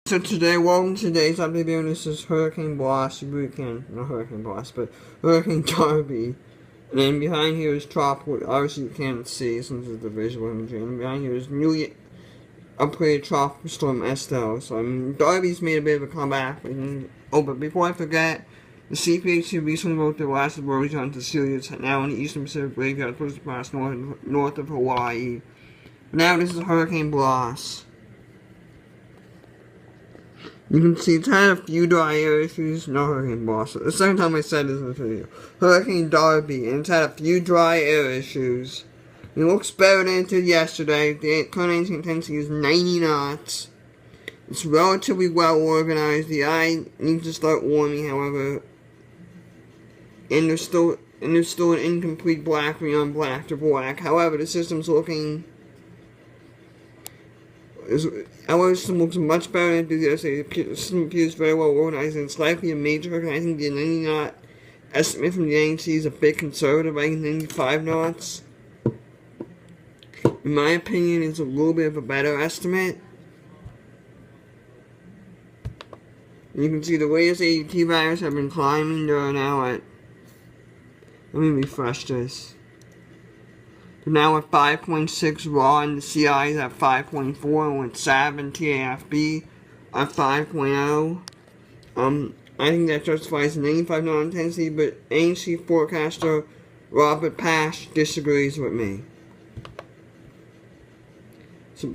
So today, welcome to today's update video. This is Hurricane Blast, not Hurricane Blast, but Hurricane Darby. And then behind here is Tropical, obviously you can't see since it's the visual imagery. And behind here is newly upgraded Tropical Storm Estelle. So, Darby's made a bit of a comeback. But before I forget, the CPHC recently wrote their last version on Cecilia's now in the Eastern Pacific graveyard, supposed to pass north of Hawaii. But now this is Hurricane Blast. You can see it's had a few dry air issues. No Hurricane Blast. The second time I said this in the video. Hurricane Darby, and it's had a few dry air issues. It looks better than it did yesterday. The current intensity is 90 knots. It's relatively well organized. The eye needs to start warming, however. And there's still an incomplete black beyond black to black. However, the system's looking. Our system looks much better than it did yesterday. The system appears very well organized, and it's likely a major hurricane. I think the 90 knot estimate from the ANC is a bit conservative. I think 95 knots, in my opinion, is a little bit of a better estimate. And you can see the latest ADT values have been climbing. They are now at, let me refresh this. They're now at 5.6 raw, and the CI is at 5.4, with SAB and TAFB at 5.0. I think that justifies an 85 knot intensity, but ANC forecaster Robert Pash disagrees with me. So,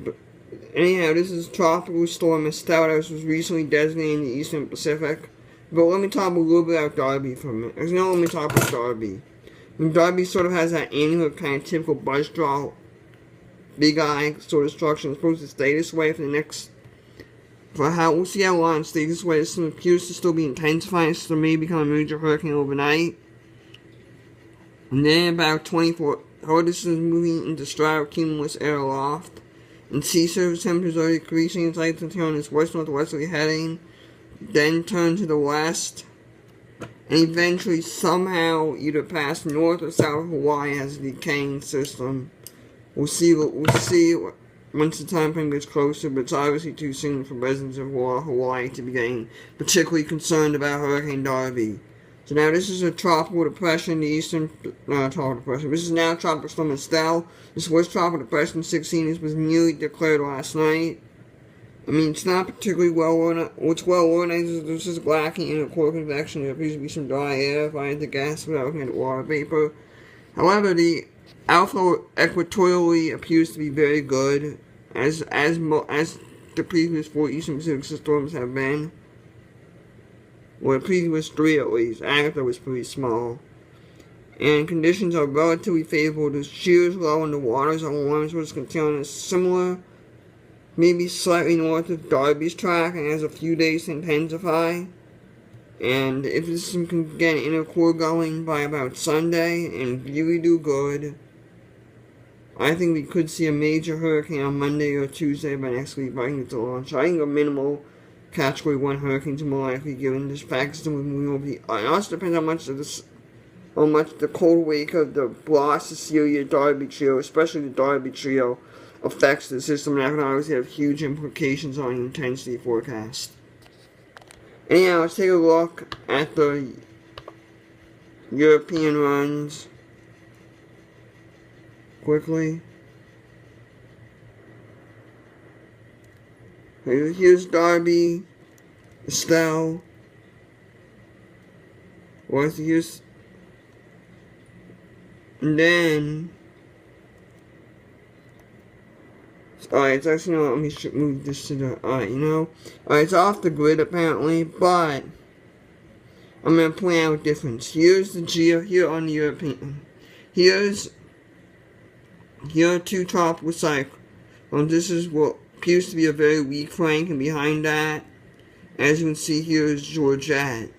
anyhow, this is Tropical Storm Estelle that was recently designated in the Eastern Pacific. But let me talk a little bit about Darby for a minute. Let me talk about Darby. And Darby sort of has that annular kind of typical buzz draw, big eye sort of structure. It's supposed to stay this way for the next, we'll see how long it stays this way. This appears to still be intensifying, so it may become a major hurricane overnight. And then about 24 hours, this is moving into stratocumulus air aloft. And sea surface temperatures are decreasing. It's likely to turn on its west-northwesterly heading, then turn to the west, and eventually somehow either pass north or south of Hawaii as a decaying system. We'll see once the time frame gets closer, but it's obviously too soon for residents of Hawaii to be getting particularly concerned about Hurricane Darby. So now this is a tropical depression, the eastern, tropical depression. This is now Tropical Storm Estelle. This was Tropical Depression 16. This was newly declared last night. I mean, it's not particularly well organized. What's well organized is just lacking in a core convection. There appears to be some dry air, if I had to guess, without looking at water vapor. However, the outflow equatorially appears to be very good, as the previous 4 Eastern Pacific storms have been. Well, the previous 3 at least. Agatha was pretty small. And conditions are relatively favorable. The shear is low and the waters are warm, so it's continuing a similar, maybe slightly north of Darby's track, and has a few days to intensify. And if this system can get an inner core going by about Sunday and really do good, I think we could see a major hurricane on Monday or Tuesday by next week. I think it's a launch. I think a minimal Category 1 hurricanes are more likely given this fact system with moving over the. It also depends how much the cold wake of the Blast, Cecilia, Darby trio, especially the Darby trio, affects the system, and that can obviously have huge implications on the intensity forecast. Anyhow, let's take a look at the European runs quickly. Here's Darby, Estelle. And then. Alright, it's actually not, let me move this to the, alright, it's off the grid apparently, but I'm going to point out a difference. Here's the here on the European, here are 2 tropical cyclones. This is what appears to be a very weak flank, and behind that, as you can see here, is Georgette.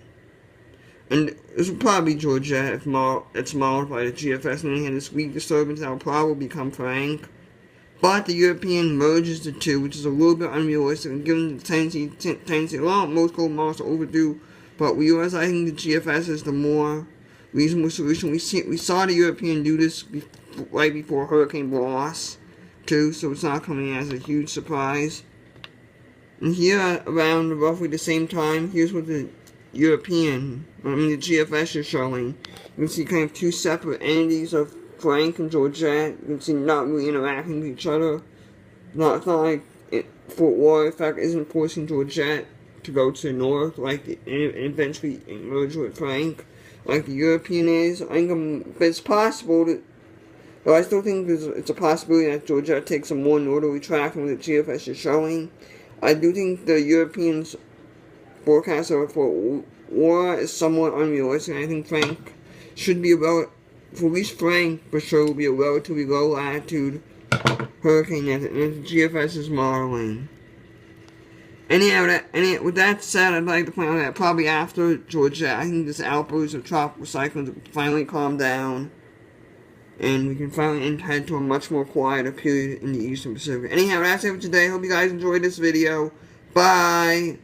And this will probably be Georgette if it's modified at GFS, and then you have this weak disturbance that will probably become Frank. But the European merges the two, which is a little bit unrealistic, and given the tendency, most global models are overdue, but we realize I think the GFS is the more reasonable solution. We saw the European do this right before Hurricane Blast, too, so it's not coming as a huge surprise. And here, around roughly the same time, here's what the the GFS is showing. You can see kind of two separate entities of Frank and Georgette. You can see not really interacting with each other. It's not like Fort Worth isn't forcing Georgette to go to the north, like and eventually merge with Frank, like the European is. I think but it's possible that. But I still think it's a possibility that Georgette takes a more northerly track than what the GFS is showing. I do think the Europeans' forecast for war is somewhat unrealistic. I think Frank should be about, for at least Frank, for sure, will be a relatively low latitude hurricane that the GFS is modeling. With that said, I'd like to point out that probably after Georgette, I think this outburst of tropical cyclones will finally calm down, and we can finally head to a much more quieter period in the Eastern Pacific. Anyhow, that's it for today. Hope you guys enjoyed this video. Bye!